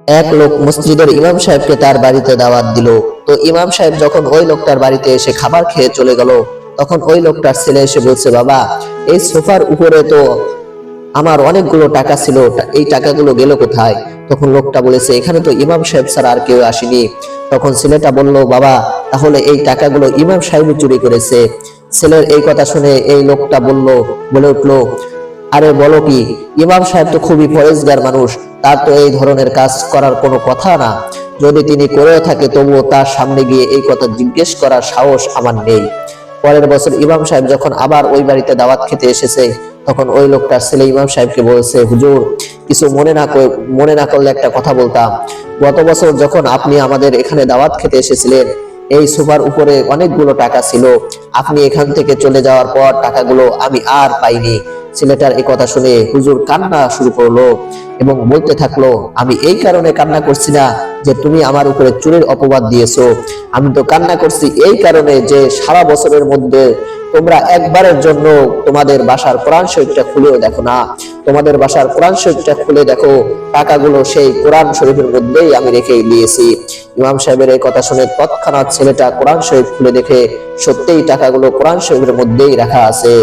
এক লোক মসজিদের ইমাম সাহেবকে তার বাড়িতে দাওয়াত দিল। তো ইমাম সাহেব যখন ওই লোকটার বাড়িতে এসে খাবার খেয়ে চলে গেল, তখন ওই লোকটার ছেলে এসে বলছে, বাবা, এই সোফার উপরে তো আমার অনেকগুলো টাকা ছিল, এই টাকাগুলো গেল কোথায়? তখন লোকটা বলেছে, এখানে তো ইমাম সাহেব ছাড়া আর কেউ আসেনি। তখন ছেলেটা বলল, বাবা, তাহলে এই টাকাগুলো ইমাম সাহেবই চুরি করেছে। ছেলের এই কথা শুনে এই লোকটা বলে উঠলো, আরে বলো কি, ইমাম সাহেব তো খুবই পরেজগার মানুষ, তার তো এই ধরনের কাজ করার কোনো কথা না। যদি তিনি করেও থাকে তবুও তার সামনে গিয়ে এই কথা জিজ্ঞেস করার সাহস আমার নেই। পরের বছর ইমাম সাহেব যখন আবার ওই বাড়িতে দাওয়াত খেতে এসেছে, তখন ওই লোকটার ছেলে ইমাম সাহেবকে বলছে, হুজুর, কিছু মনে না করলে একটা কথা বলতাম। গত বছর যখন আপনি আমাদের এখানে দাওয়াত খেতে এসেছিলেন, এই সোফার উপরে অনেকগুলো টাকা ছিল। আপনি এখান থেকে চলে যাওয়ার পর টাকাগুলো আমি আর পাইনি। ছেলেটার এই কথা শুনে হুজুর কান্না শুরু করলো এবং বলতে থাকলো, আমি এই কারণে কান্না করছি না যে তুমি আমার উপরে চুরির অপবাদ দিয়েছো, আমি তো কান্না করছি এই কারণে যে সারা বছরের মধ্যে তোমরা একবারের জন্য তোমাদের বাসার কোরআন শরীফটা খুলেও দেখো না। তোমাদের বাসার কোরআন শরীফটা খুলে দেখো, টাকাগুলো সেই কোরআন শরীফের মধ্যেই আমি রেখে দিয়েছি। ইমাম সাহেবের এই কথা শুনে তৎক্ষণাৎ ছেলেটা কোরআন শরীফ খুলে দেখে সত্যিই টাকাগুলো কোরআন শরীফের মধ্যেই রাখা আছে।